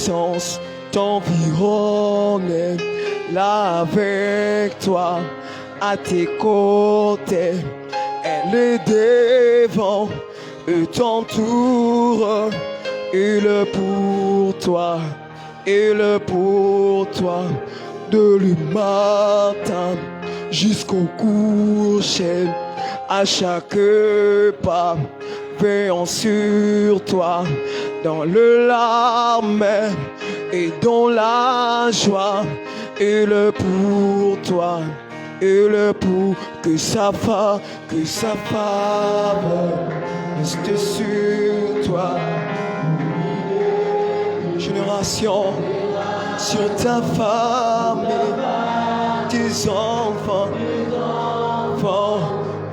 puissance t'environne, là avec toi, à tes côtés, elle est devant, et t'entoure, il est pour toi, il est pour toi, de le matin jusqu'au coucher, à chaque pas, veillant sur toi, dans le larme et dans la joie, il est pour toi, il est pour que sa femme reste sur toi. Génération sur ta famille, tes enfants,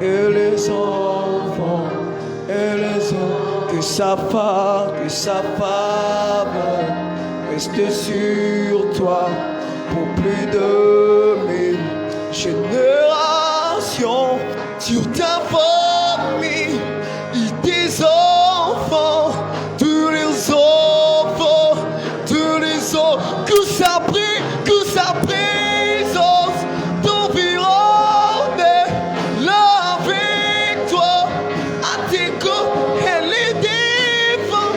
et les enfants, que sa femme reste sur toi pour plus de 1000 générations, sur ta famille et tes enfants, tous les enfants, que sa présence t'environne, là avec toi, à tes côtés, elle est devant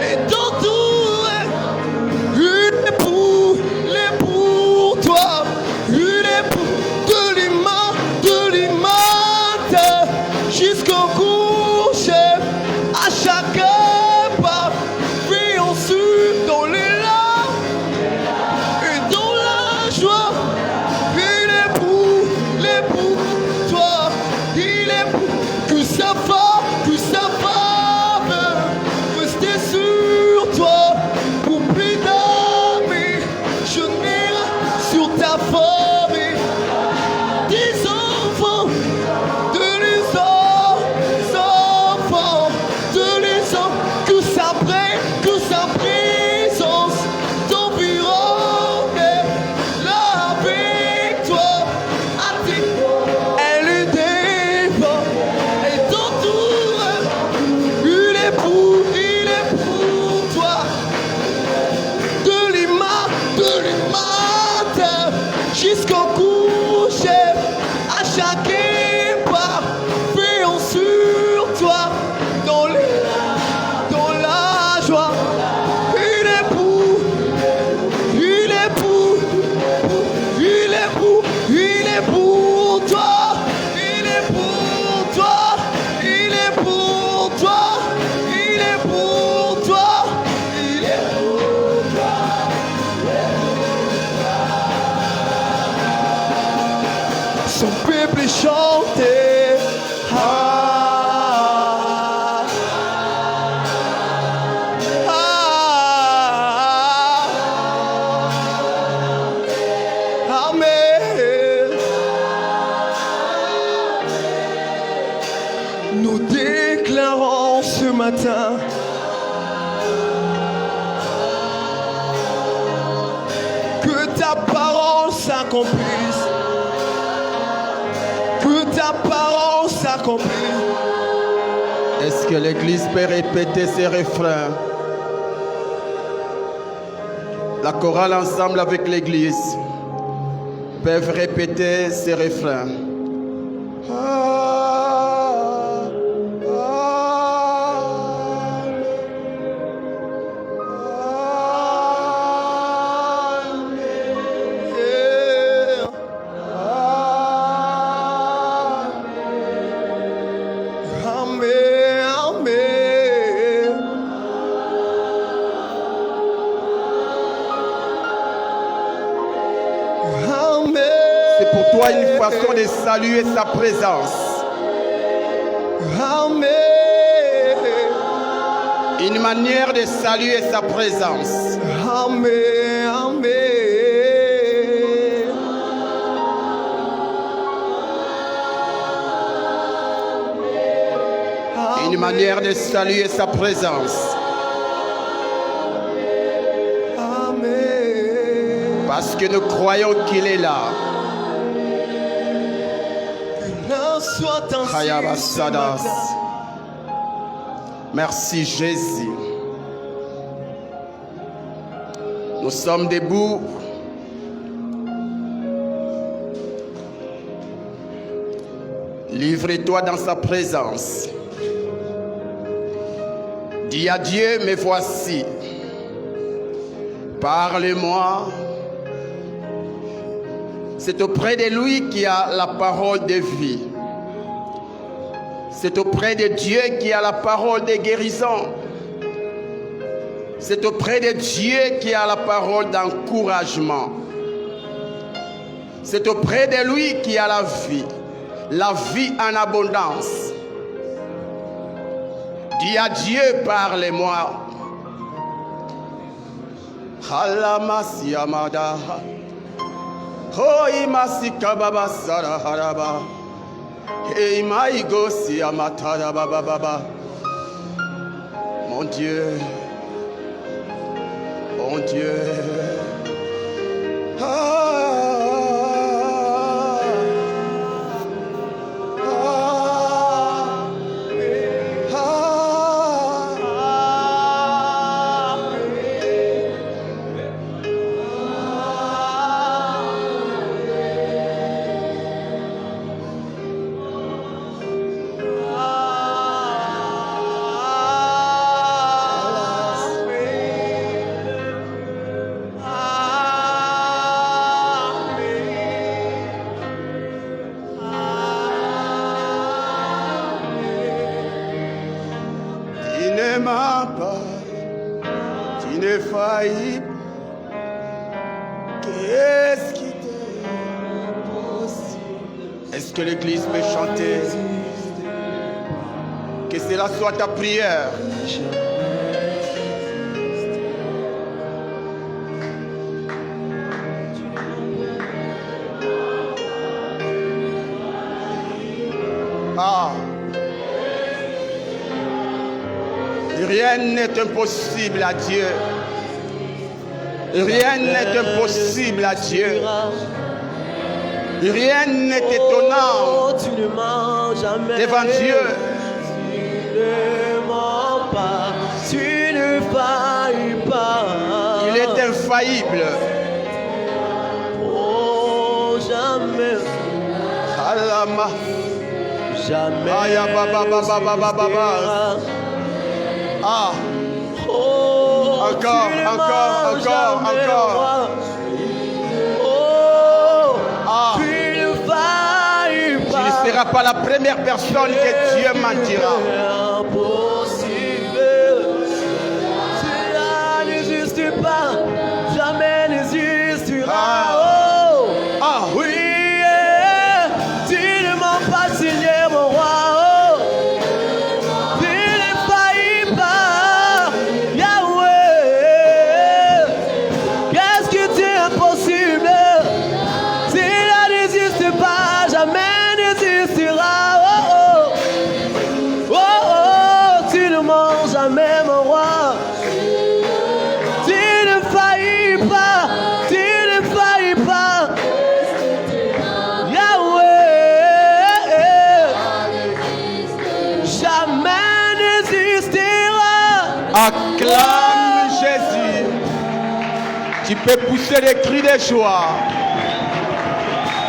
et t'entoure, il est pour toi, il est pour de l'immense jusqu'au coucher, à chaque pas, veillant sur dans les larmes et dans la joie, il est pour toi, il est pour que sa femme reste sur toi pour plus d'amis, je n'irai sur ta famille, des enfants, de les enfants, que sa présence t'environne, là avec toi, à tes elle est devant, elle t'entoure, il est pour toi, de l'immense jusqu'au coucher, à chaque pas, veillant sur toi, dans la joie, il est pour toi, il est pour toi, il est pour toi, il est pour toi, il est pour toi. Son peuple chantait. Amen. Nous déclarons ce matin que ta parole s'accomplisse, que ta parole s'accomplisse. Est-ce que l'Église peut répéter ces refrains? La chorale ensemble avec l'Église peuvent répéter ces refrains. C'est pour toi une façon de saluer sa présence. Amen. Une manière de saluer sa présence. Amen. Amen. Une manière de saluer sa présence. Amen. Parce que nous croyons qu'il est là. Soit ainsi ce matin. Merci Jésus. Nous sommes debout. Livre-toi dans sa présence. Dis à Dieu, me voici. Parle-moi. C'est auprès de lui qu'il y a la parole de vie. C'est auprès de Dieu qu'il y a la parole de guérison. C'est auprès de Dieu qu'il y a la parole d'encouragement. C'est auprès de lui qu'il y a la vie en abondance. Dis à Dieu, parle-moi. Halamasi amada. Hoi masika baba sara haraba. Hey maigo si amatada baba baba. Mon Dieu. Mon Dieu. Tu n'es faillible. Qu'est-ce qui t'est possible? Est-ce que l'église peut chanter? Que cela soit ta prière. Ah. Rien n'est impossible à Dieu. Rien n'est impossible à Dieu. Rien n'est étonnant devant Dieu. Tu ne mens pas, tu ne failles pas. Il est infaillible. Oh, jamais. Alama. Jamais. Aya baba baba baba baba. Ah. Oh, Encore. Oh, Ah. tu ne failles Tu pas. ne seras pas la première personne que Dieu mentira. Impossible. Cela n'existe pas. Jamais n'existera. Oh, Ah. oui. Tu ne mens pas, Seigneur, mon roi. Jamais mon roi, tu ne faillis pas, Yahweh, jamais n'existera. Acclame Jésus. Tu peux pousser des cris de joie.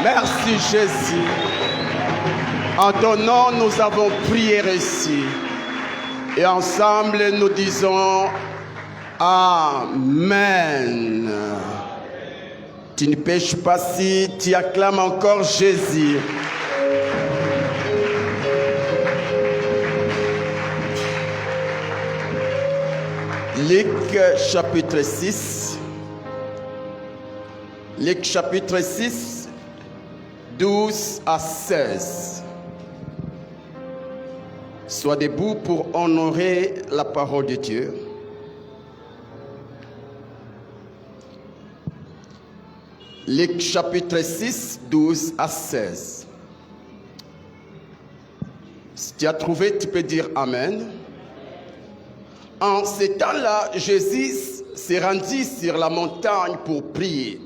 Merci Jésus. En ton nom, nous avons prié ici. Et ensemble, nous disons Amen. Tu ne pêches pas si tu acclames encore Jésus. Luc chapitre 6. Luc chapitre 6, 12 à 16. Sois debout pour honorer la parole de Dieu. Luc chapitre 6, 12 à 16. Si tu as trouvé, tu peux dire Amen. En ce temps-là, Jésus se rendit sur la montagne pour prier.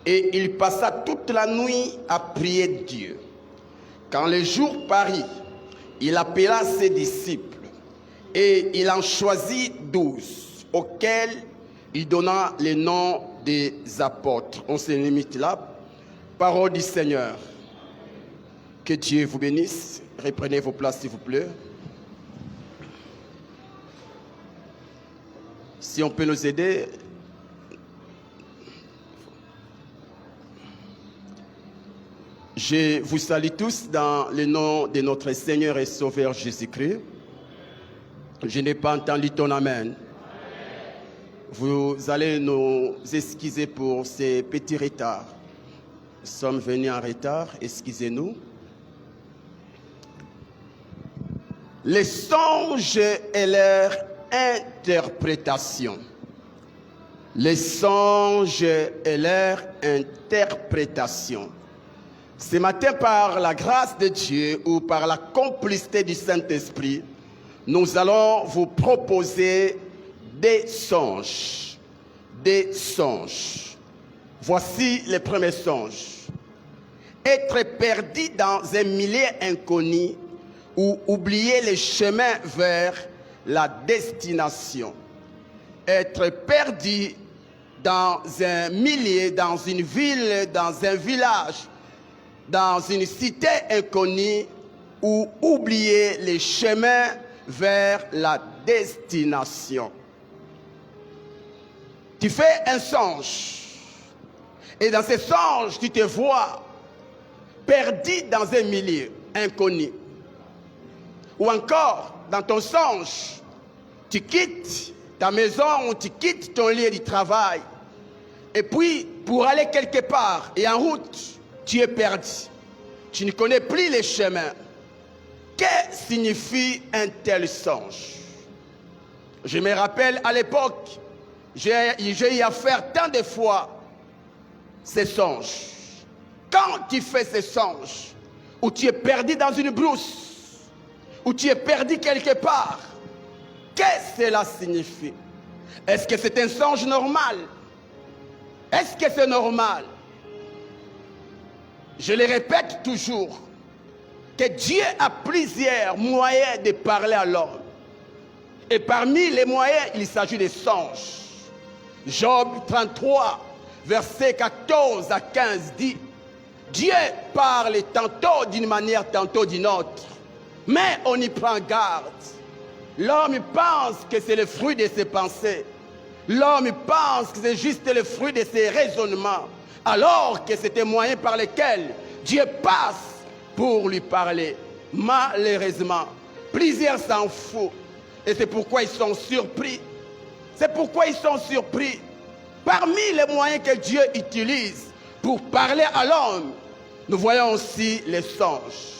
Et il passa toute la nuit à prier Dieu. Quand le jour parut, il appela ses disciples et il en choisit 12, auxquels Il donna les noms des apôtres. On se limite là. Parole du Seigneur. Que Dieu vous bénisse. Reprenez vos places, s'il vous plaît. Si on peut nous aider. Je vous salue tous dans le nom de notre Seigneur et Sauveur Jésus-Christ. Je n'ai pas entendu ton amen. Vous allez nous excuser pour ces petits retards. Nous sommes venus en retard, excusez-nous. Les songes et leur interprétation. Les songes et leur interprétation. Ce matin, par la grâce de Dieu ou par la complicité du Saint-Esprit, nous allons vous proposer des songes. Des songes. Voici les premiers songes. Être perdu dans un milieu inconnu ou oublier les chemins vers la destination. Être perdu dans un milieu, dans une ville, dans un village, dans une cité inconnue ou oublier les chemins vers la destination. Tu fais un songe et dans ce songe, tu te vois perdu dans un milieu inconnu. Ou encore, dans ton songe, tu quittes ta maison ou tu quittes ton lieu de travail. Et puis, pour aller quelque part et en route, tu es perdu. Tu ne connais plus les chemins. Que signifie un tel songe? Je me rappelle à l'époque, j'ai eu à faire tant de fois ces songes. Quand tu fais ces songes, où tu es perdu dans une brousse, où tu es perdu quelque part, qu'est-ce que cela signifie? Est-ce que c'est un songe normal? Est-ce que c'est normal? Je le répète toujours, que Dieu a plusieurs moyens de parler à l'homme. Et parmi les moyens, il s'agit des songes. Job 33, versets 14 à 15 dit, Dieu parle tantôt d'une manière, tantôt d'une autre. Mais on y prend garde. L'homme pense que c'est le fruit de ses pensées. L'homme pense que c'est juste le fruit de ses raisonnements. Alors que c'est un moyen par lequel Dieu passe pour lui parler. Malheureusement, plusieurs s'en foutent. Et c'est pourquoi ils sont surpris. C'est pourquoi ils sont surpris. Parmi les moyens que Dieu utilise pour parler à l'homme, nous voyons aussi les songes.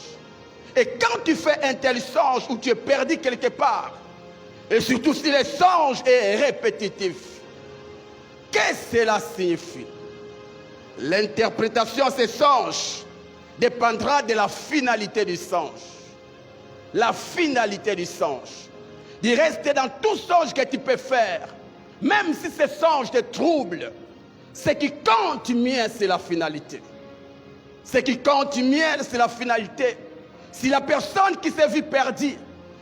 Et quand tu fais un tel songe où tu es perdu quelque part, et surtout si le songe est répétitif, qu'est-ce que cela signifie? L'interprétation de ces songes dépendra de la finalité du songe. La finalité du songe. De rester dans tout songe que tu peux faire, même si ce songe te trouble, ce qui compte mieux, c'est la finalité. Ce qui compte mieux, c'est la finalité. Si la personne qui s'est vue perdue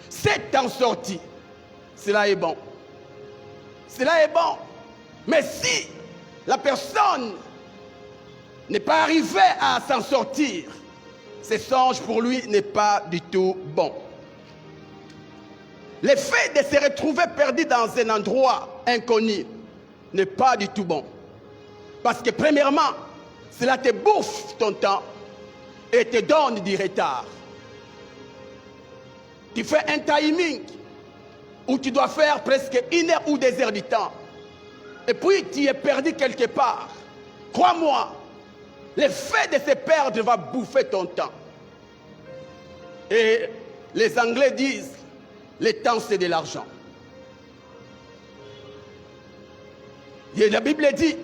s'est en sortie, cela est bon. Cela est bon. Mais si la personne n'est pas arrivée à s'en sortir, ce songe pour lui n'est pas du tout bon. Le fait de se retrouver perdu dans un endroit inconnu n'est pas du tout bon. Parce que premièrement, cela te bouffe ton temps et te donne du retard. Tu fais un timing où tu dois faire presque 1 heure ou 2 heures du temps. Et puis tu es perdu quelque part. Crois-moi, le fait de se perdre va bouffer ton temps. Et les Anglais disent, le temps c'est de l'argent. Et la Bible dit,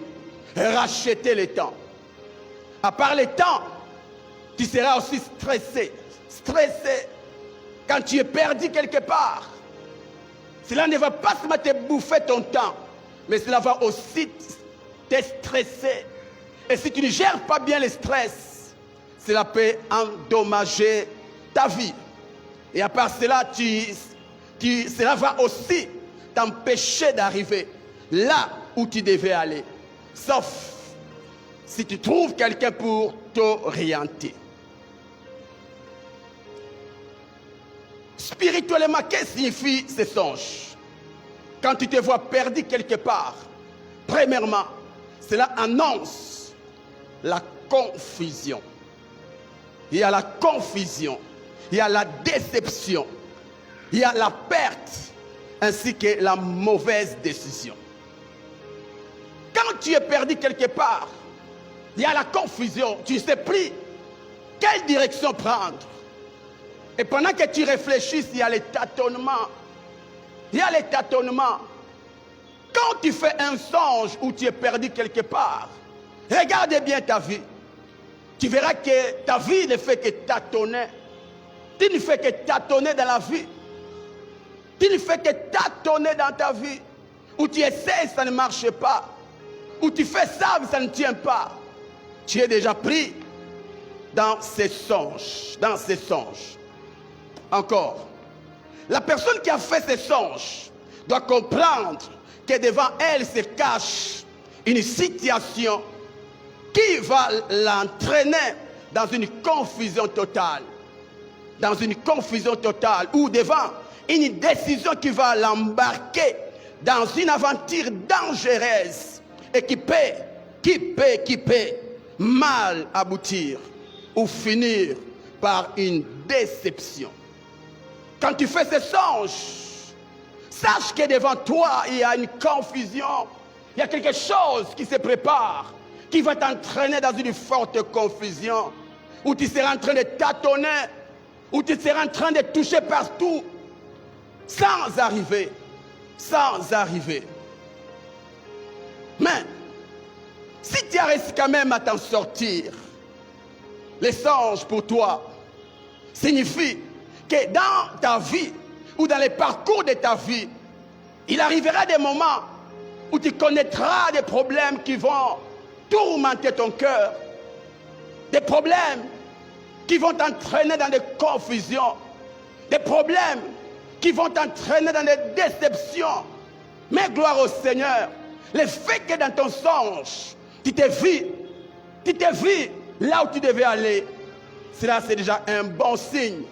rachetez le temps. À part le temps, tu seras aussi stressé. Stressé. Quand tu es perdu quelque part, cela ne va pas seulement te bouffer ton temps, mais cela va aussi te stresser. Et si tu ne gères pas bien le stress, cela peut endommager ta vie. Et à part cela, cela va aussi t'empêcher d'arriver là où tu devais aller, sauf si tu trouves quelqu'un pour t'orienter. Spirituellement, qu'est-ce que signifient ces songes? Quand tu te vois perdu quelque part, premièrement, cela annonce la confusion. Il y a la confusion, il y a la déception, il y a la perte, ainsi que la mauvaise décision. Quand tu es perdu quelque part, il y a la confusion, tu ne sais plus quelle direction prendre. Et pendant que tu réfléchis, il y a les tâtonnements. Il y a les tâtonnements. Quand tu fais un songe où tu es perdu quelque part, regarde bien ta vie. Tu verras que ta vie ne fait que tâtonner. Tu ne fais que tâtonner dans la vie. Tu ne fais que tâtonner dans ta vie. Où tu essaies, ça ne marche pas. Où tu fais ça, ça ne tient pas. Tu es déjà pris dans ces songes. Dans ces songes. Encore. La personne qui a fait ces songes doit comprendre que devant elle se cache une situation qui va l'entraîner dans une confusion totale. Dans une confusion totale. Ou devant une décision qui va l'embarquer dans une aventure dangereuse et qui peut mal aboutir ou finir par une déception. Quand tu fais ces songes, sache que devant toi, il y a une confusion. Il y a quelque chose qui se prépare, qui va t'entraîner dans une forte confusion, où tu seras en train de tâtonner, où tu seras en train de toucher partout, sans arriver. Sans arriver. Mais, si tu as réussi quand même à t'en sortir, les songes pour toi signifient que dans ta vie ou dans les parcours de ta vie, il arrivera des moments où tu connaîtras des problèmes qui vont tourmenter ton cœur, des problèmes qui vont t'entraîner dans des confusions, des problèmes qui vont t'entraîner dans des déceptions. Mais gloire au Seigneur, le fait que dans ton songe, tu t'es vu là où tu devais aller, cela c'est déjà un bon signe.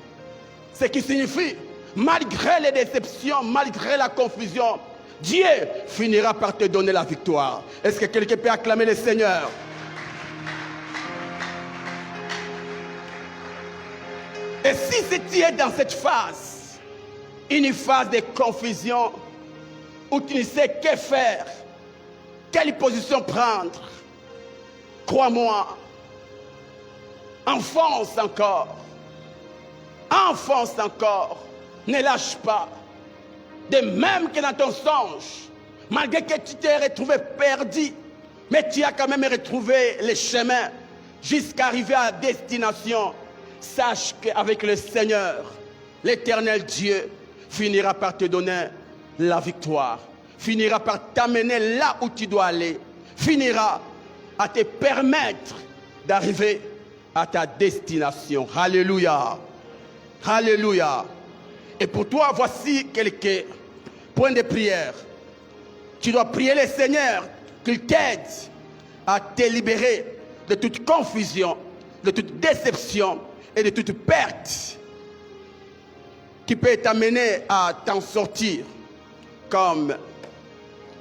Ce qui signifie, malgré les déceptions, malgré la confusion, Dieu finira par te donner la victoire. Est-ce que quelqu'un peut acclamer le Seigneur? Et si tu es dans cette phase, une phase de confusion, où tu ne sais que faire, quelle position prendre, crois-moi, enfonce encore, ne lâche pas. De même que dans ton songe, malgré que tu t'es retrouvé perdu, mais tu as quand même retrouvé le chemin jusqu'à arriver à destination. Sache qu'avec le Seigneur, l'Éternel Dieu finira par te donner la victoire, finira par t'amener là où tu dois aller, finira à te permettre d'arriver à ta destination. Alléluia. Alléluia. Et pour toi, voici quelques points de prière. Tu dois prier le Seigneur qu'il t'aide à te libérer de toute confusion, de toute déception et de toute perte qui peut t'amener à t'en sortir. Comme,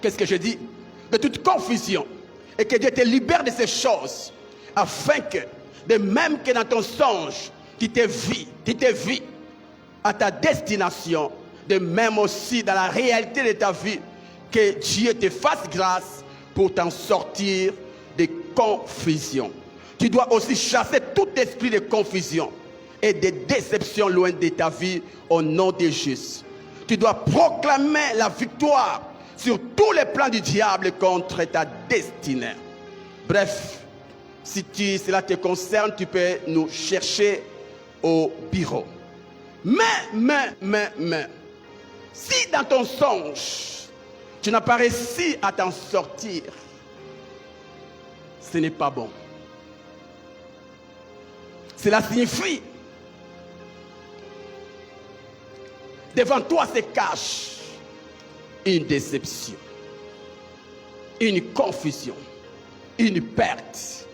qu'est-ce que je dis? De toute confusion. Et que Dieu te libère de ces choses, afin que, de même que dans ton songe, tu t'es vu à ta destination, de même aussi dans la réalité de ta vie, que Dieu te fasse grâce pour t'en sortir de confusion. Tu dois aussi chasser tout esprit de confusion et de déception loin de ta vie au nom de Jésus. Tu dois proclamer la victoire sur tous les plans du diable contre ta destinée. Bref, si cela te concerne, tu peux nous chercher au bureau. Mais, si dans ton songe, tu n'as pas réussi à t'en sortir, ce n'est pas bon. Cela signifie, devant toi se cache une déception. une confusion, une perte,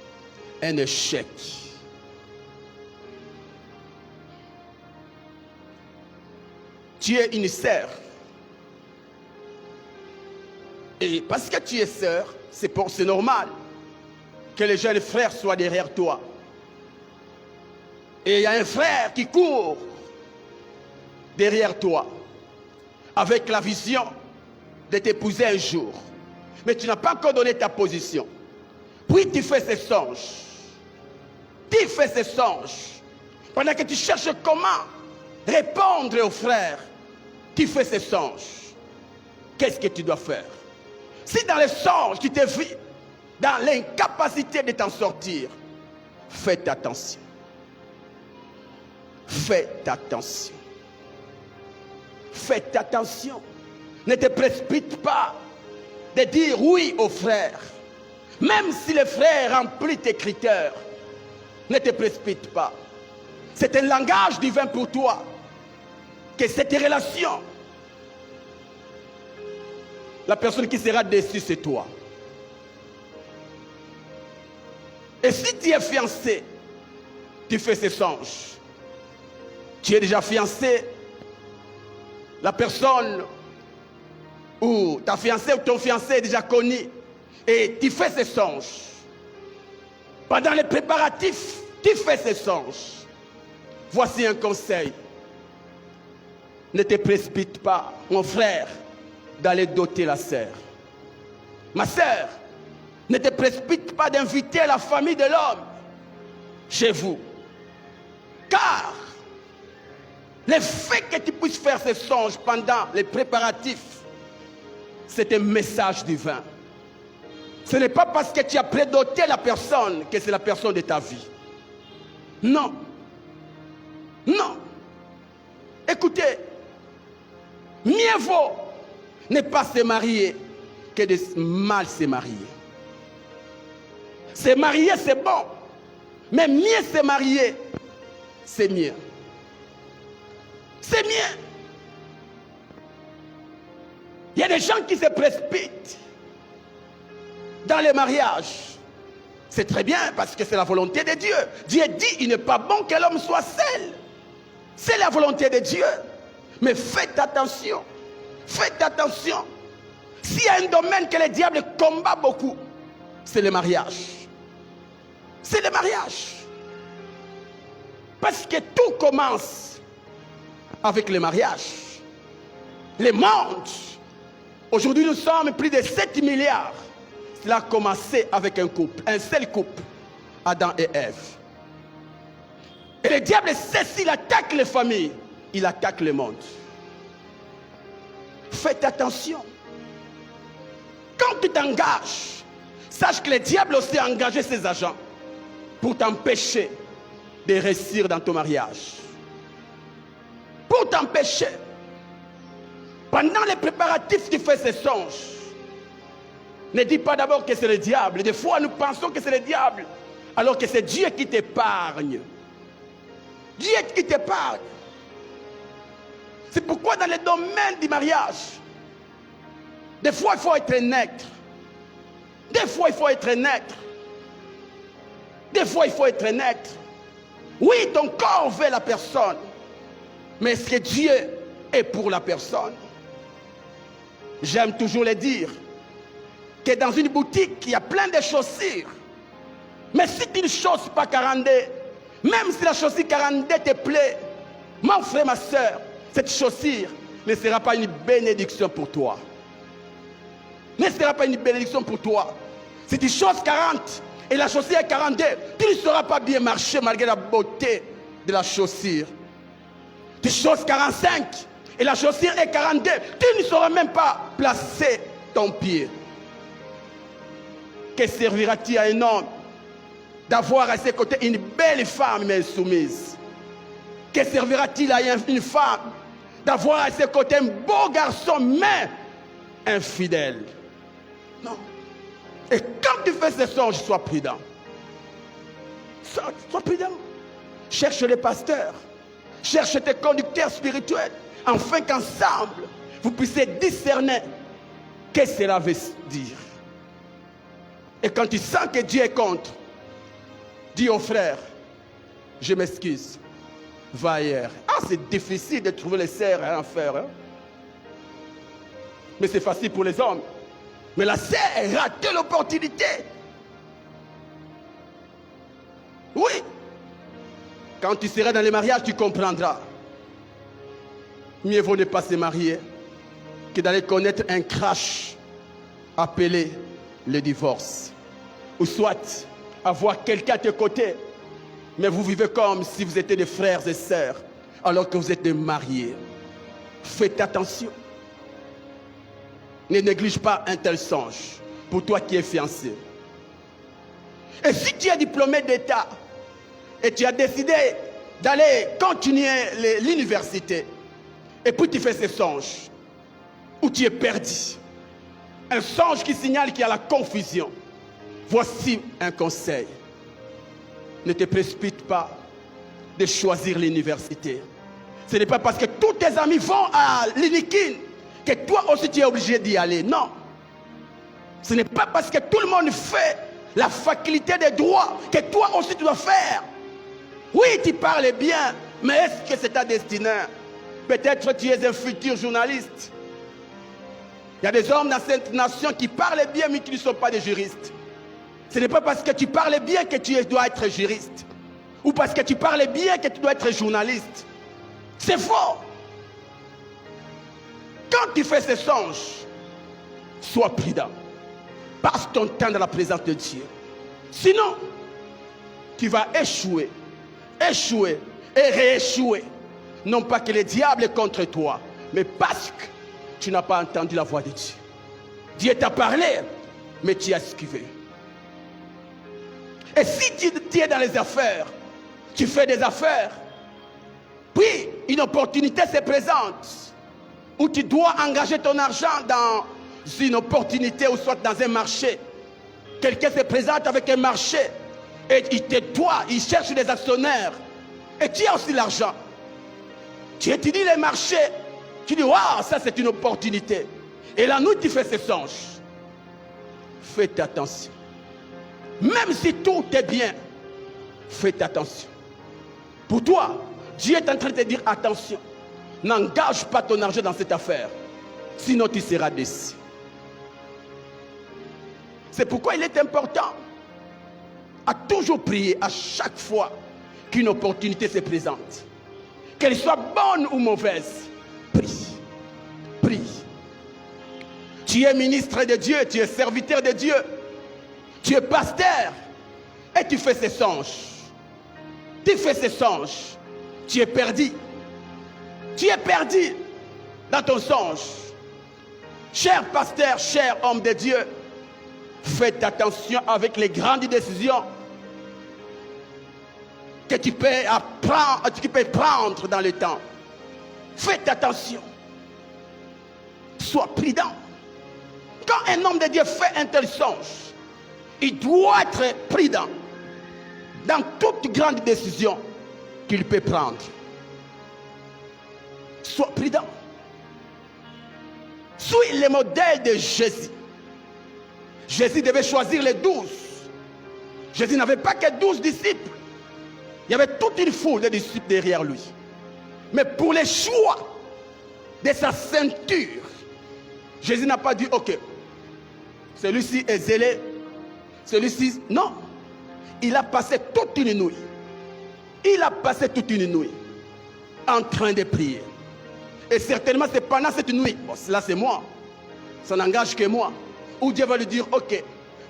un échec. Tu es une sœur. Et parce que tu es sœur, c'est normal que les jeunes frères soient derrière toi. Et il y a un frère qui court derrière toi avec la vision de t'épouser un jour. Mais tu n'as pas encore donné ta position. Puis tu fais ces songes. Tu fais ces songes. Pendant que tu cherches comment répondre aux frères, tu fais ces songes. Qu'est-ce que tu dois faire? Si dans les songes tu te vis dans l'incapacité de t'en sortir, faites attention. Faites attention. Faites attention. Ne te précipite pas de dire oui aux frères. Même si les frères remplissent tes critères, ne te précipite pas. C'est un langage divin pour toi. Que cette relation, la personne qui sera déçue, c'est toi. Et si tu es fiancé, tu fais ces songes. Tu es déjà fiancé, la personne ou ta fiancée ou ton fiancé est déjà connu et tu fais ces songes. Pendant les préparatifs, tu fais ces songes. Voici un conseil. Ne te précipite pas, mon frère, d'aller doter la sœur. Ma sœur, ne te précipite pas d'inviter la famille de l'homme chez vous. Car le fait que tu puisses faire ces songes pendant les préparatifs, c'est un message divin. Ce n'est pas parce que tu as prédoté la personne que c'est la personne de ta vie. Non. Non. Écoutez, mieux vaut ne pas se marier que de mal se marier. Se marier, c'est bon. Mais mieux se marier, c'est mieux. C'est mieux. Il y a des gens qui se précipitent dans les mariages. C'est très bien parce que c'est la volonté de Dieu. Dieu dit, il n'est pas bon que l'homme soit seul. C'est la volonté de Dieu. Mais faites attention. Faites attention. S'il y a un domaine que le diable combat beaucoup, c'est le mariage. C'est le mariage. Parce que tout commence avec le mariage. Le monde, aujourd'hui nous sommes plus de 7 milliards. Cela a commencé avec un couple, un seul couple, Adam et Ève. Et le diable sait s'il attaque les familles, il attaque le monde. Faites attention. Quand tu t'engages, sache que le diable aussi a engagé ses agents pour t'empêcher de réussir dans ton mariage. Pour t'empêcher. Pendant les préparatifs, tu fais ces songes. Ne dis pas d'abord que c'est le diable. Des fois, nous pensons que c'est le diable, alors que c'est Dieu qui t'épargne. Dieu qui t'épargne. C'est pourquoi dans le domaine du mariage, des fois, il faut être net. Des fois, il faut être net. Des fois, il faut être net. Oui, ton corps veut la personne. Mais est-ce que Dieu est pour la personne? J'aime toujours le dire que dans une boutique, il y a plein de chaussures. Mais si tu ne chausses pas 42, même si la chaussure 42 te plaît, mon frère, ma soeur, cette chaussure ne sera pas une bénédiction pour toi. Ne sera pas une bénédiction pour toi. Si tu chausses 40 et la chaussure est 42, tu ne sauras pas bien marcher malgré la beauté de la chaussure. Tu chausses 45 et la chaussure est 42, tu ne sauras même pas placer ton pied. Que servira-t-il à un homme d'avoir à ses côtés une belle femme mais insoumise? Que servira-t-il à une femme d'avoir à ses côtés un beau garçon mais infidèle? Non. Et quand tu fais ces songes, sois prudent. Sois prudent. Cherche les pasteurs. Cherche tes conducteurs spirituels. Afin qu'ensemble, vous puissiez discerner qu'est-ce que cela veut dire. Et quand tu sens que Dieu est contre, dis au frère, je m'excuse, va ailleurs. Ah, c'est difficile de trouver les sœurs à en faire. Hein? Mais c'est facile pour les hommes. Mais la sœur a raté l'opportunité. Oui. Quand tu seras dans les mariages, tu comprendras. Mieux vaut ne pas se marier que d'aller connaître un crash appelé le divorce. Ou soit avoir quelqu'un à tes côtés, mais vous vivez comme si vous étiez des frères et sœurs, alors que vous êtes des mariés. Faites attention. Ne néglige pas un tel songe pour toi qui es fiancé. Et si tu es diplômé d'État et tu as décidé d'aller continuer l'université, et puis tu fais ce songe où tu es perdu, un songe qui signale qu'il y a la confusion, voici un conseil. Ne te précipite pas de choisir l'université. Ce n'est pas parce que tous tes amis vont à l'Inikin que toi aussi tu es obligé d'y aller. Non. Ce n'est pas parce que tout le monde fait la faculté de droit que toi aussi tu dois faire. Oui, tu parles bien, mais est-ce que c'est ta destinée? Peut-être tu es un futur journaliste. Il y a des hommes dans cette nation qui parlent bien, mais qui ne sont pas des juristes. Ce n'est pas parce que tu parles bien que tu dois être juriste. Ou parce que tu parles bien que tu dois être journaliste. C'est faux. Quand tu fais ces songes, sois prudent. Passe ton temps dans la présence de Dieu. Sinon, tu vas échouer, échouer et rééchouer. Non pas que le diable est contre toi, mais parce que tu n'as pas entendu la voix de Dieu. Dieu t'a parlé, mais tu as esquivé. Et si tu es dans les affaires, tu fais des affaires, puis une opportunité se présente, où tu dois engager ton argent dans une opportunité ou soit dans un marché. Quelqu'un se présente avec un marché et il cherche des actionnaires. Et tu as aussi l'argent. Tu étudies les marchés. Tu dis, waouh, ça c'est une opportunité. Et la nuit, tu fais ces songes. Faites attention. Même si tout est bien, faites attention. Pour toi, Dieu est en train de te dire attention. N'engage pas ton argent dans cette affaire. Sinon, tu seras déçu. C'est pourquoi il est important à toujours prier à chaque fois qu'une opportunité se présente. Qu'elle soit bonne ou mauvaise, prie. Prie. Tu es ministre de Dieu, tu es serviteur de Dieu, tu es pasteur et tu fais ces songes. Tu fais ces songes. Tu es perdu. Tu es perdu dans ton songe. Cher pasteur, cher homme de Dieu, faites attention avec les grandes décisions que tu peux prendre dans le temps. Faites attention. Sois prudent. Quand un homme de Dieu fait un tel songe, il doit être prudent dans toute grande décision qu'il peut prendre. Sois prudent. Suis le modèle de Jésus. Jésus devait choisir les 12. Jésus n'avait pas que 12 disciples. Il y avait toute une foule de disciples derrière lui. Mais pour les choix de sa ceinture, Jésus n'a pas dit, ok, celui-ci est zélé, celui-ci, non. Il a passé toute une nuit. Il a passé toute une nuit en train de prier. Et certainement, c'est pendant cette nuit, bon, là c'est moi, ça n'engage que moi, où Dieu va lui dire, ok,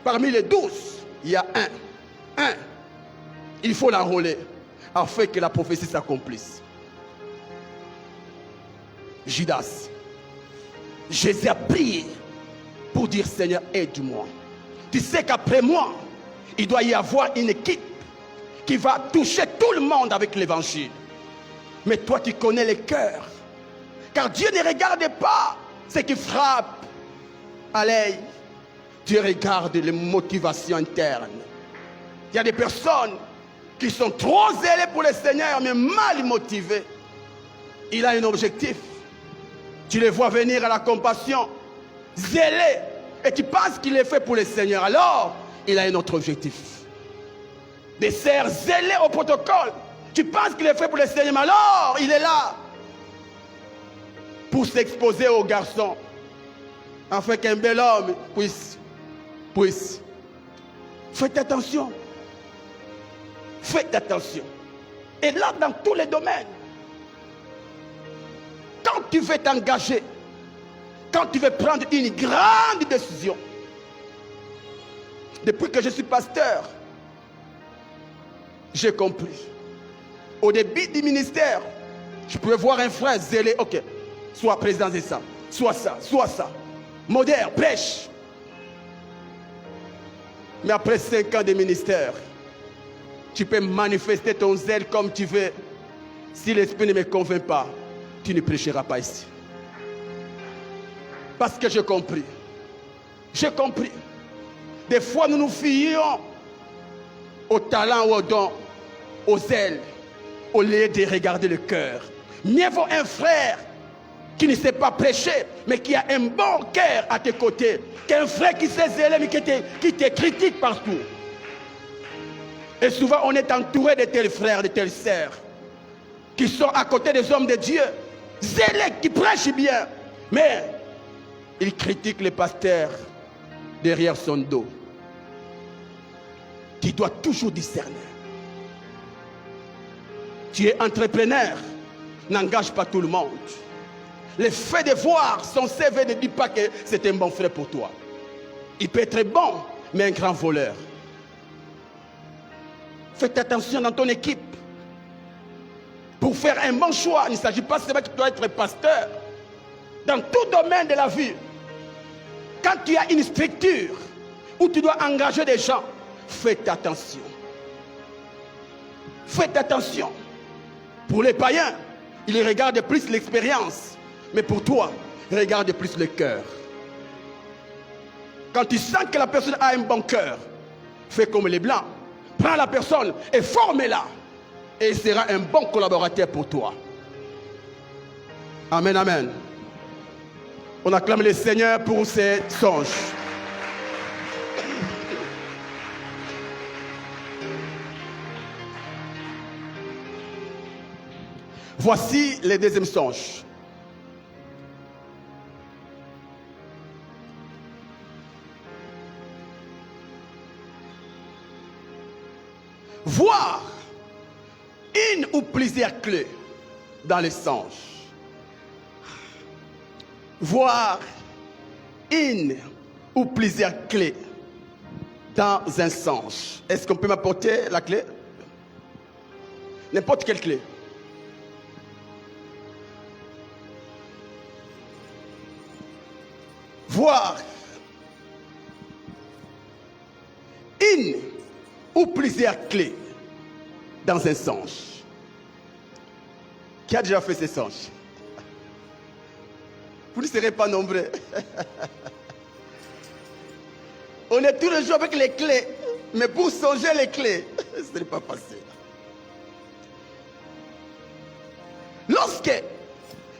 parmi les 12, il y a un, il faut l'enrôler afin que la prophétie s'accomplisse. Judas. Jésus a prié pour dire, Seigneur, aide-moi. Tu sais qu'après moi, il doit y avoir une équipe qui va toucher tout le monde avec l'évangile. Mais toi, tu connais les cœurs. Car Dieu ne regarde pas ce qui frappe à l'œil. Dieu regarde les motivations internes. Il y a des personnes qui sont trop zélées pour le Seigneur, mais mal motivées. Il a un objectif. Tu les vois venir à la compassion, zélés, et tu penses qu'il est fait pour le Seigneur. Alors, il a un autre objectif. Des sœurs zélées au protocole. Tu penses qu'il est fait pour le Seigneur, mais alors il est là pour s'exposer aux garçons, afin qu'un bel homme puisse. Faites attention. Faites attention. Et là, dans tous les domaines, quand tu veux t'engager, quand tu veux prendre une grande décision, depuis que je suis pasteur, j'ai compris. Au début du ministère, je pouvais voir un frère zélé, ok, soit président de ça, soit ça, moderne, prêche. Mais après 5 ans de ministère, tu peux manifester ton zèle comme tu veux. Si l'esprit ne me convainc pas, tu ne prêcheras pas ici. Parce que j'ai compris. J'ai compris. Des fois, nous nous fions au talent ou au don, au zèle, au lieu de regarder le cœur. Mieux vaut un frère qui ne sait pas prêcher, mais qui a un bon cœur à tes côtés, qu'un frère qui sait zèler, mais qui te critique partout. Et souvent, on est entouré de tels frères, de telles sœurs, qui sont à côté des hommes de Dieu, zélés, qui prêchent bien, mais ils critiquent les pasteurs derrière son dos. Tu dois toujours discerner. Tu es entrepreneur, n'engage pas tout le monde. Le fait de voir son CV ne dit pas que c'est un bon frère pour toi. Il peut être bon, mais un grand voleur. Faites attention dans ton équipe. Pour faire un bon choix, il ne s'agit pas seulement que tu dois être pasteur. Dans tout domaine de la vie, quand tu as une structure où tu dois engager des gens, faites attention. Faites attention. Pour les païens, ils regardent plus l'expérience. Mais pour toi, regarde plus le cœur. Quand tu sens que la personne a un bon cœur, fais comme les blancs. Prends la personne et forme-la. Et il sera un bon collaborateur pour toi. Amen, amen. On acclame le Seigneur pour ses songes. Voici le deuxième songe. Voir une ou plusieurs clés dans les songes. Voir une ou plusieurs clés dans un songe. Est-ce qu'on peut m'apporter la clé? N'importe quelle clé. Voir une ou plusieurs clés dans un songe. Qui a déjà fait ces songes? Vous ne serez pas nombreux. On est tous les jours avec les clés, mais pour songer les clés, ce n'est pas facile. Lorsque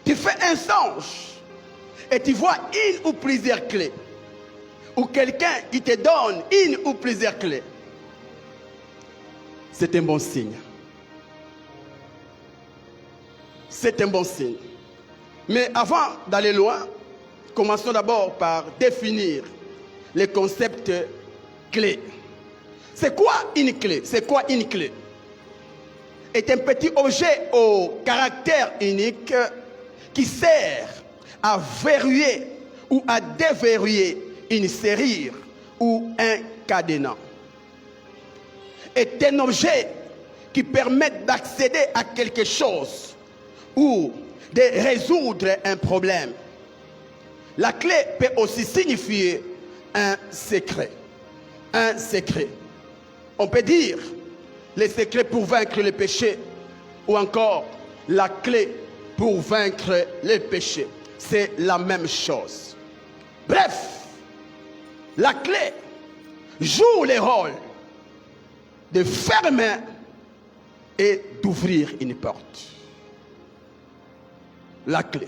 tu fais un songe et tu vois une ou plusieurs clés, ou quelqu'un qui te donne une ou plusieurs clés, c'est un bon signe. C'est un bon signe. Mais avant d'aller loin, commençons d'abord par définir les concepts clés. C'est quoi une clé? C'est quoi une clé? C'est un petit objet au caractère unique qui sert à verrouiller ou à déverrouiller une serrure ou un cadenas. Est un objet qui permet d'accéder à quelque chose ou de résoudre un problème. La clé peut aussi signifier un secret. Un secret. On peut dire le secret pour vaincre le péché ou encore la clé pour vaincre le péché. C'est la même chose. Bref, la clé joue le rôle de fermer et d'ouvrir une porte. La clé.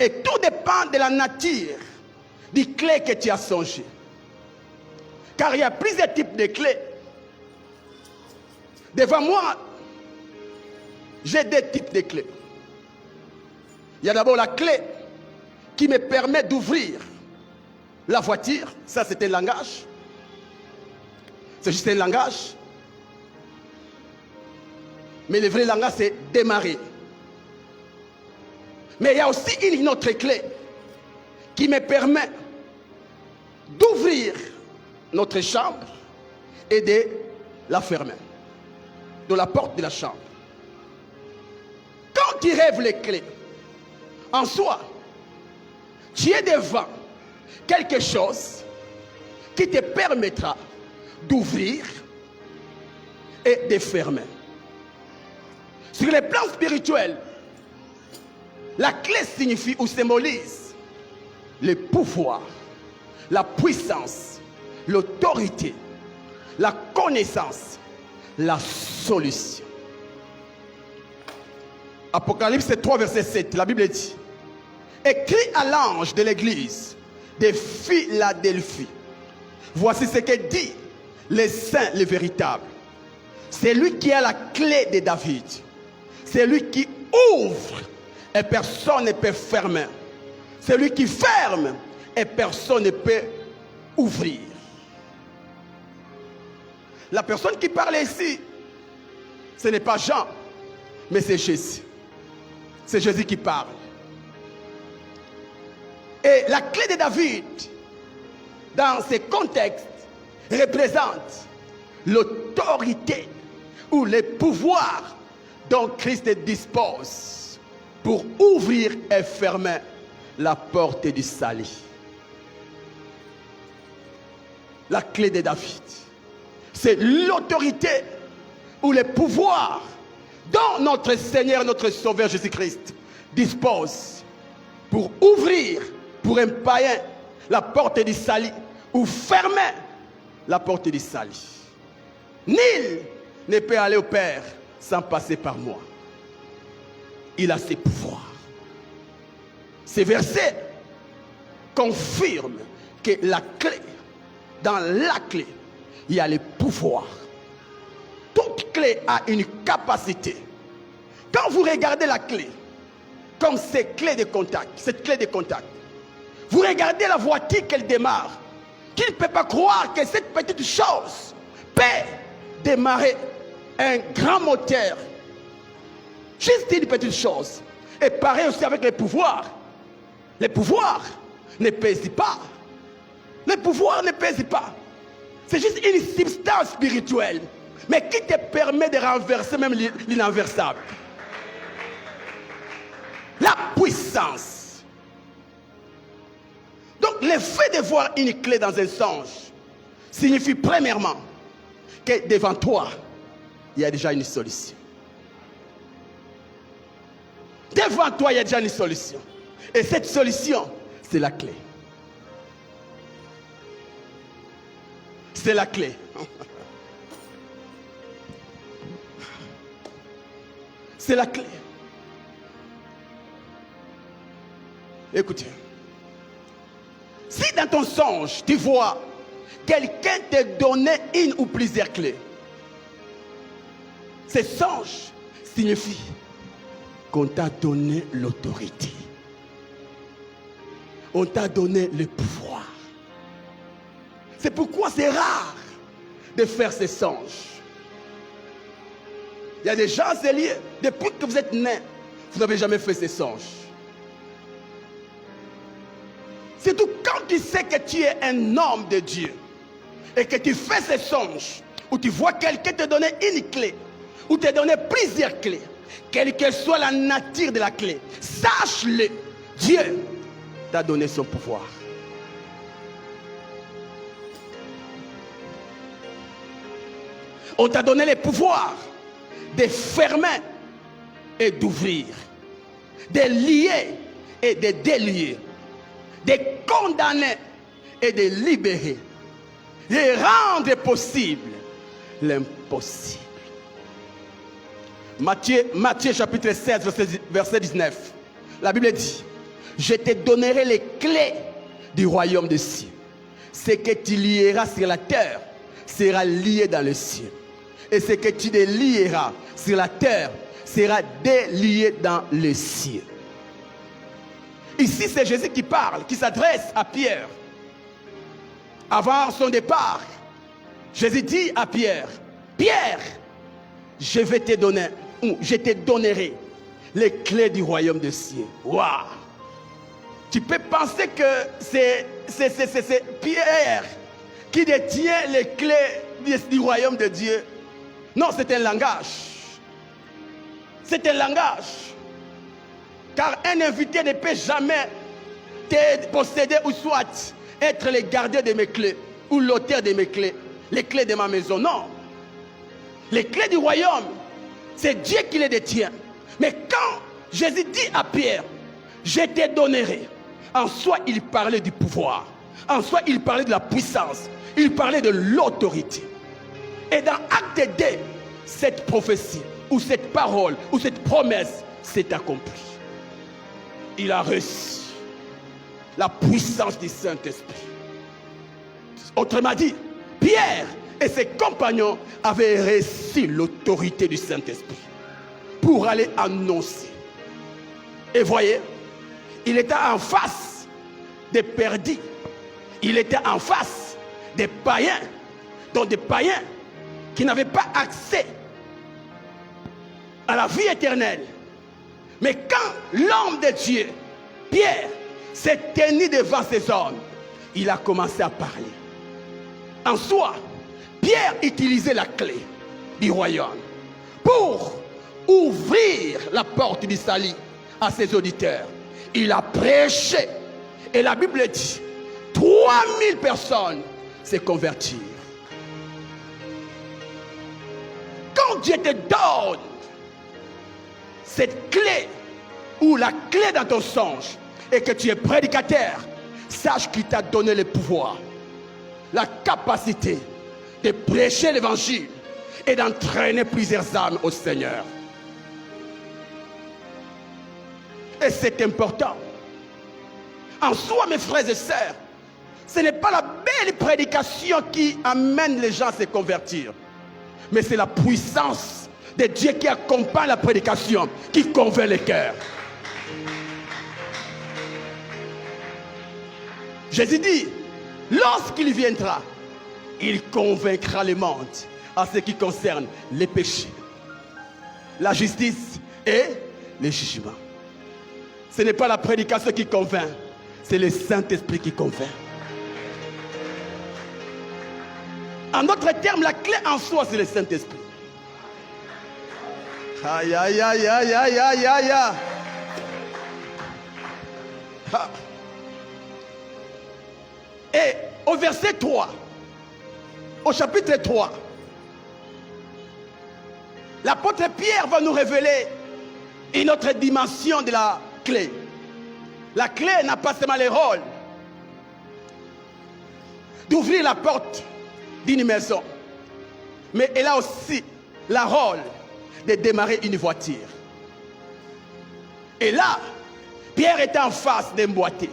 Et tout dépend de la nature du clé que tu as songé. Car il y a plusieurs types de clés. Devant moi, j'ai deux types de clés. Il y a d'abord la clé qui me permet d'ouvrir la voiture. Ça, c'est un langage. C'est juste un langage. Mais le vrai langage, c'est démarrer. Mais il y a aussi une autre clé qui me permet d'ouvrir notre chambre et de la fermer. De la porte de la chambre. Quand tu rêves les clés, en soi, tu es devant quelque chose qui te permettra d'ouvrir et de fermer. Sur le plan spirituel, la clé signifie ou symbolise le pouvoir, la puissance, l'autorité, la connaissance, la solution. Apocalypse 3, verset 7, la Bible dit: écrit à l'ange de l'église de Philadelphie, voici ce que dit le saint, le véritable. C'est lui qui a la clé de David. C'est lui qui ouvre et personne ne peut fermer. C'est lui qui ferme et personne ne peut ouvrir. La personne qui parle ici, ce n'est pas Jean, mais c'est Jésus. C'est Jésus qui parle. Et la clé de David, dans ce contexte, représente l'autorité ou le pouvoir dont Christ dispose pour ouvrir et fermer la porte du salut. La clé de David, c'est l'autorité ou le pouvoir dont notre Seigneur, notre Sauveur Jésus-Christ dispose pour ouvrir pour un païen la porte du salut ou fermer la porte du salut. Nul ne peut aller au Père sans passer par moi. Il a ses pouvoirs. Ces versets confirment que la clé, dans la clé, il y a le pouvoir. Toute clé a une capacité. Quand vous regardez la clé, comme cette clé de contact, vous regardez la voiture qu'elle démarre, qui ne peut pas croire que cette petite chose peut démarrer un grand moteur. Juste une petite chose. Et pareil aussi avec les pouvoirs. Les pouvoirs ne pèsent pas. Les pouvoirs ne pèsent pas. C'est juste une substance spirituelle, mais qui te permet de renverser même l'ininversable. La puissance. Donc le fait de voir une clé dans un songe signifie premièrement que devant toi, il y a déjà une solution. Devant toi, il y a déjà une solution. Et cette solution, c'est la clé. C'est la clé. C'est la clé. Écoutez. Si dans ton songe, tu vois quelqu'un te donner une ou plusieurs clés, ce songe signifie qu'on t'a donné l'autorité. On t'a donné le pouvoir. C'est pourquoi c'est rare de faire ces songes. Il y a des gens, c'est lié. Depuis que vous êtes nés, vous n'avez jamais fait ces songes. Surtout quand tu sais que tu es un homme de Dieu et que tu fais ces songes où tu vois quelqu'un te donner une clé ou te donner plusieurs clés, quelle que soit la nature de la clé, sache-le, Dieu t'a donné son pouvoir. On t'a donné le pouvoir de fermer et d'ouvrir, de lier et de délier, de condamner et de libérer, de rendre possible l'impossible. Matthieu chapitre 16, verset 19. La Bible dit: je te donnerai les clés du royaume des cieux. ce que tu lieras sur la terre sera lié dans le ciel. Et ce que tu délieras sur la terre sera délié dans le ciel. Ici, c'est Jésus qui parle, qui s'adresse à Pierre. Avant son départ, Jésus dit à Pierre, Pierre, je vais te donner, ou je te donnerai les clés du royaume des cieux. Waouh! Tu peux penser que c'est Pierre qui détient les clés du royaume de Dieu. Non, c'est un langage. C'est un langage. Car un invité ne peut jamais te posséder ou soit être le gardien de mes clés ou l'auteur de mes clés, les clés de ma maison. Non. Les clés du royaume, c'est Dieu qui les détient. Mais quand Jésus dit à Pierre, je te donnerai, en soi il parlait du pouvoir, en soi il parlait de la puissance, il parlait de l'autorité. Et dans Acte 2, cette prophétie, ou cette parole, ou cette promesse s'est accomplie. Il a reçu la puissance du Saint-Esprit. Autrement dit, Pierre et ses compagnons avaient reçu l'autorité du Saint-Esprit pour aller annoncer. Et voyez, il était en face des perdus. Il était en face des païens, donc des païens qui n'avaient pas accès à la vie éternelle. Mais quand l'homme de Dieu, Pierre, s'est tenu devant ces hommes, il a commencé à parler. En soi, Pierre utilisait la clé du royaume pour ouvrir la porte du salut à ses auditeurs. Il a prêché et la Bible dit 3000 personnes se convertirent. Quand Dieu te donne cette clé ou la clé dans ton songe et que tu es prédicateur, sache qu'il t'a donné le pouvoir, la capacité de prêcher l'évangile et d'entraîner plusieurs âmes au Seigneur. Et c'est important. En soi, mes frères et sœurs, ce n'est pas la belle prédication qui amène les gens à se convertir, mais c'est la puissance de Dieu qui accompagne la prédication, qui convainc les cœurs. Jésus dit, lorsqu'il viendra, il convaincra le monde en ce qui concerne les péchés, la justice et le jugement. Ce n'est pas la prédication qui convainc, c'est le Saint-Esprit qui convainc. En d'autres termes, la clé en soi, c'est le Saint-Esprit. Aïe, aïe, aïe, aïe, aïe, aïe, aïe. Et au verset 3, au chapitre 3, l'apôtre Pierre va nous révéler une autre dimension de la clé. La clé n'a pas seulement le rôle d'ouvrir la porte d'une maison, mais elle a aussi le rôle de démarrer une voiture. Et là, Pierre était en face d'un boîtier.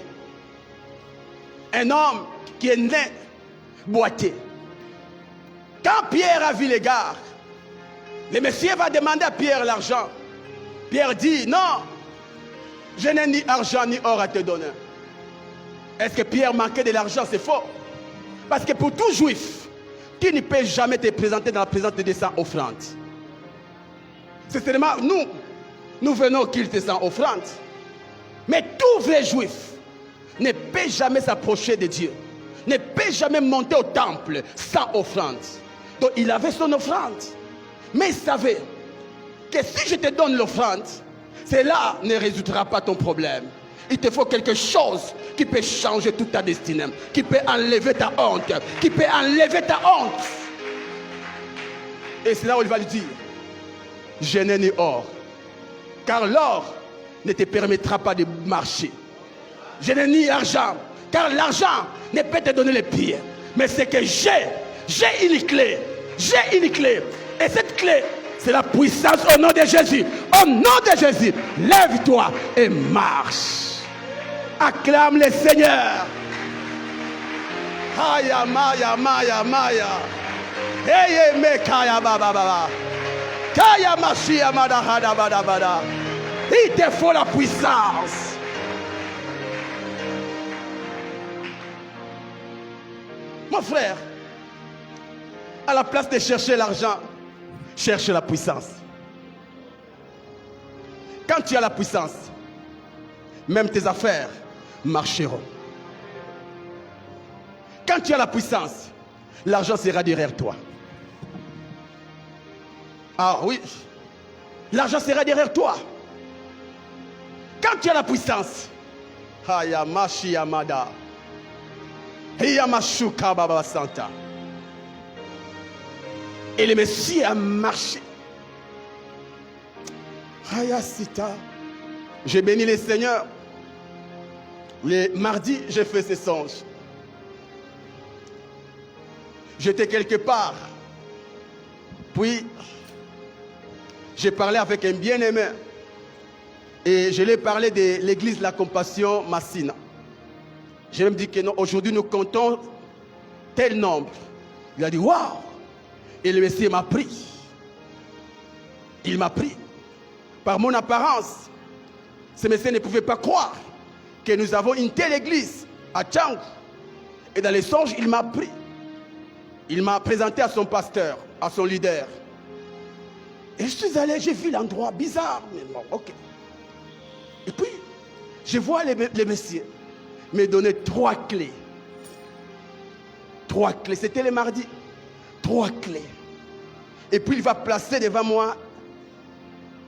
Un homme qui est né boîtier. Quand Pierre a vu les gars, le monsieur va demander à Pierre l'argent. Pierre dit, non, je n'ai ni argent ni or à te donner. Est-ce que Pierre manquait de l'argent? C'est faux. Parce que pour tout juif, tu ne peux jamais te présenter dans la présence de 100 offrandes. C'est seulement nous venons au culte sans offrande. Mais tout vrai juif ne peut jamais s'approcher de Dieu, ne peut jamais monter au temple sans offrande. Donc il avait son offrande. Mais il savait que si je te donne l'offrande, cela ne résoudra pas ton problème. Il te faut quelque chose qui peut changer toute ta destinée, qui peut enlever ta honte, qui peut enlever ta honte. Et c'est là où il va lui dire, je n'ai ni or, car l'or ne te permettra pas de marcher. Je n'ai ni argent, car l'argent ne peut te donner les pieds. Mais c'est que j'ai une clé, j'ai une clé. Et cette clé, c'est la puissance au nom de Jésus. Au nom de Jésus, lève-toi et marche. Acclame le Seigneur. Aya maya maya maya. Eye me kaya baba baba. Kaya mashia madahada bada bada. Il te faut la puissance. Mon frère, à la place de chercher l'argent, cherche la puissance. Quand tu as la puissance, même tes affaires marcheront. Quand tu as la puissance, l'argent sera derrière toi. Ah oui, l'argent sera derrière toi. Quand tu as la puissance, Hayamashi Yamada, Hiyamashuka Baba Santa. Et le Messie a marché. Hayasita. J'ai béni le Seigneur. Le mardi, j'ai fait ces songes. J'étais quelque part. Puis, j'ai parlé avec un bien-aimé. Et je lui ai parlé de l'église de la compassion Massina. Je lui ai dit que non, aujourd'hui nous comptons tel nombre. Il a dit waouh! Et le Messie m'a pris. Il m'a pris. Par mon apparence, ce Messie ne pouvait pas croire que nous avons une telle église à Tchang. Et dans les songes, il m'a pris. Il m'a présenté à son pasteur, à son leader. Et je suis allé, j'ai vu l'endroit bizarre. Mais bon, ok. Et puis, je vois les messieurs me donner 3 clés. 3 clés. C'était le mardi. 3 clés. Et puis, il va placer devant moi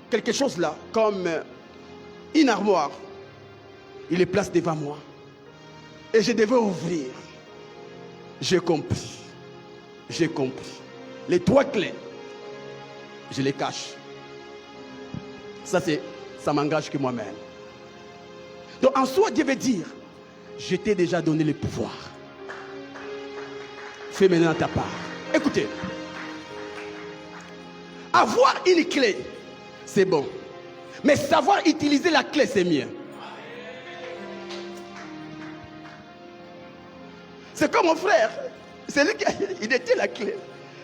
quelque chose là, comme une armoire. Il les place devant moi. Et je devais ouvrir. J'ai compris. J'ai compris. Les 3 clés, je les cache. Ça m'engage que moi-même. Donc en soi, Dieu veut dire, je t'ai déjà donné le pouvoir. Fais maintenant ta part. Écoutez, avoir une clé, c'est bon. Mais savoir utiliser la clé, c'est mieux. C'est comme mon frère. C'est lui qui il détient la clé.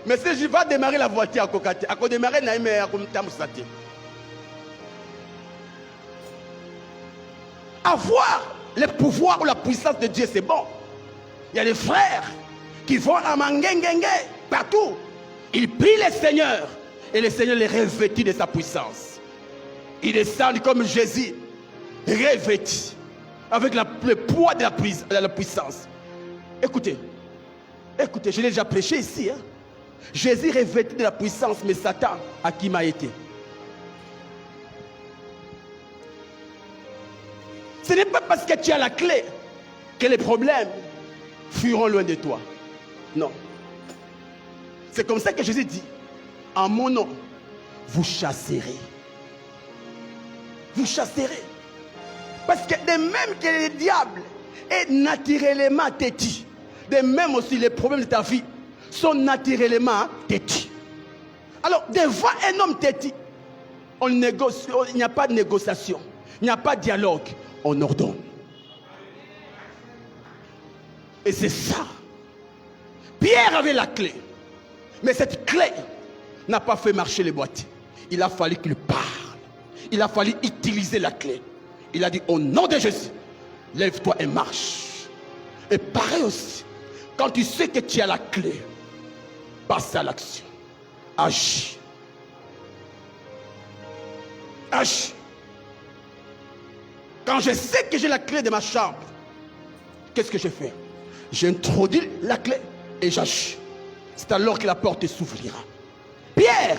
Mais si je vais démarrer la voiture à Kokate, à démarrer Naïmé à Koumtamsati. Avoir le pouvoir ou la puissance de Dieu, c'est bon. Il y a des frères qui vont à Mangengenge, partout. Ils prient le Seigneur et le Seigneur les revêtit de sa puissance. Ils descendent comme Jésus, revêtis avec le poids de la puissance. Écoutez, je l'ai déjà prêché ici. Hein? Jésus revêtit de la puissance, mais Satan, à qui m'a été? Ce n'est pas parce que tu as la clé que les problèmes fuiront loin de toi. Non. C'est comme ça que Jésus dit, en mon nom, vous chasserez. Vous chasserez. Parce que de même que le diable est naturellement têtu, de même aussi les problèmes de ta vie sont naturellement têtus. Alors, devant un homme têtu, il n'y a pas de négociation, il n'y a pas de dialogue, on ordonne. Et c'est ça. Pierre avait la clé, mais cette clé n'a pas fait marcher les boîtiers. Il a fallu qu'il parle. Il a fallu utiliser la clé. Il a dit, au nom de Jésus, lève-toi et marche. Et pareil aussi, quand tu sais que tu as la clé, passe à l'action. Agis. Agis. Quand je sais que j'ai la clé de ma chambre, qu'est-ce que je fais? J'introduis la clé et j'agis. C'est alors que la porte s'ouvrira. Pierre,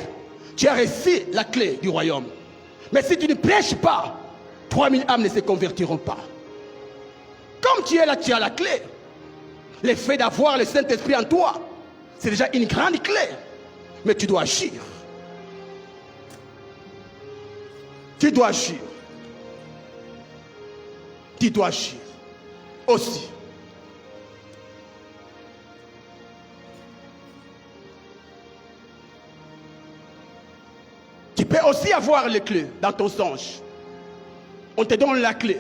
tu as reçu la clé du royaume. Mais si tu ne prêches pas, 3000 âmes ne se convertiront pas. Comme tu es là, tu as la clé. Le fait d'avoir le Saint-Esprit en toi, c'est déjà une grande clé. Mais tu dois agir. Tu dois agir. Tu dois agir. Aussi. Tu peux aussi avoir les clés dans ton songe. On te donne la clé.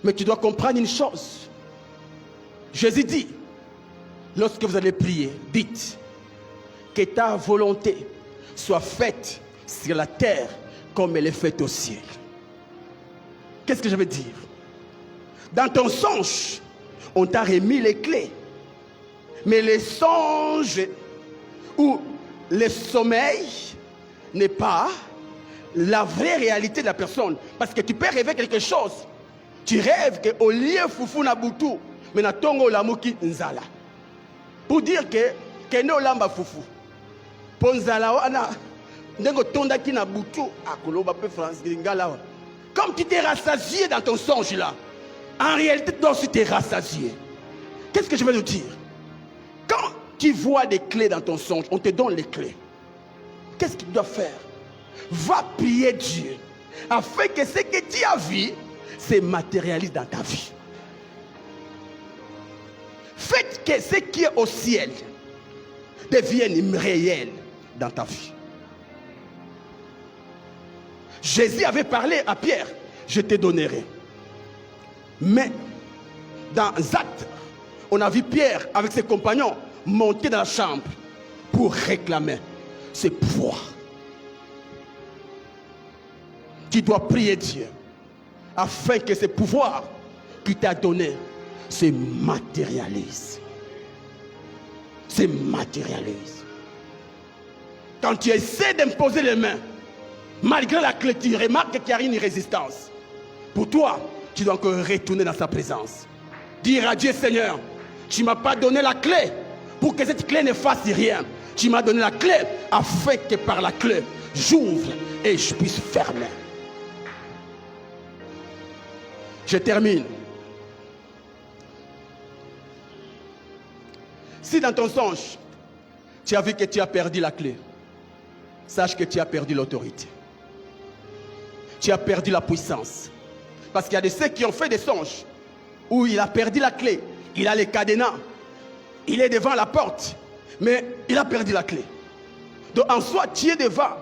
Mais tu dois comprendre une chose. Jésus dit, lorsque vous allez prier, dites que ta volonté soit faite sur la terre comme elle est faite au ciel. Qu'est-ce que je veux dire? Dans ton songe, on t'a remis les clés. Mais le songe ou le sommeil n'est pas la vraie réalité de la personne. Parce que tu peux rêver quelque chose. Tu rêves qu'au lieu foufou na boutou, mais na tongo la mouki nzala. Pour dire que no lamba foufou. Pour nzala wana, ndengo tonda ki na boutou, akoloba pe France ngala. Comme tu t'es rassasié dans ton songe là, en réalité, tu t'es rassasié. Qu'est-ce que je veux te dire? Quand tu vois des clés dans ton songe, on te donne les clés. Qu'est-ce que tu dois faire? Va prier Dieu afin que ce que tu as vu se matérialise dans ta vie. Faites que ce qui est au ciel devienne réel dans ta vie. Jésus avait parlé à Pierre, je te donnerai. Mais dans Actes, on a vu Pierre avec ses compagnons monter dans la chambre pour réclamer ses pouvoirs. Tu dois prier Dieu afin que ces pouvoirs qu'il t'a donnés se matérialisent. Se matérialisent. Quand tu essaies d'imposer les mains, malgré la clé, tu remarques qu'il y a une résistance. Pour toi, tu dois encore retourner dans sa présence. Dire à Dieu, Seigneur, tu ne m'as pas donné la clé pour que cette clé ne fasse rien. Tu m'as donné la clé afin que par la clé, j'ouvre et je puisse fermer. Je termine. Si dans ton songe, tu as vu que tu as perdu la clé, sache que tu as perdu l'autorité. Tu as perdu la puissance. Parce qu'il y a de ceux qui ont fait des songes où il a perdu la clé, il a les cadenas, il est devant la porte, mais il a perdu la clé. Donc en soi, tu es devant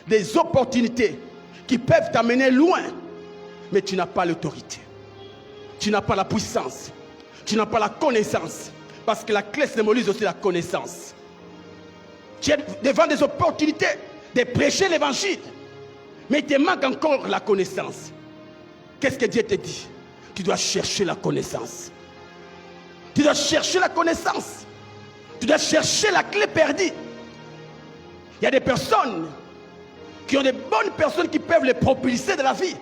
des opportunités qui peuvent t'amener loin, mais tu n'as pas l'autorité. Tu n'as pas la puissance. Tu n'as pas la connaissance. Parce que la clé symbolise aussi la connaissance. Tu es devant des opportunités de prêcher l'évangile, mais il te manque encore la connaissance. Qu'est-ce que Dieu te dit? Tu dois chercher la connaissance. Tu dois chercher la connaissance. Tu dois chercher la clé perdue. Il y a des personnes qui ont des bonnes personnes qui peuvent les propulser de la vie,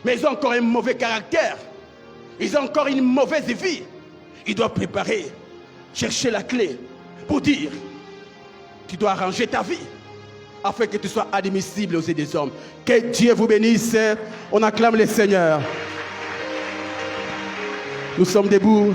mais ils ont encore un mauvais caractère. Ils ont encore une mauvaise vie. Ils doivent préparer, chercher la clé pour dire, tu dois arranger ta vie afin que tu sois admissible aux yeux des hommes. Que Dieu vous bénisse. On acclame le Seigneur. Nous sommes debout.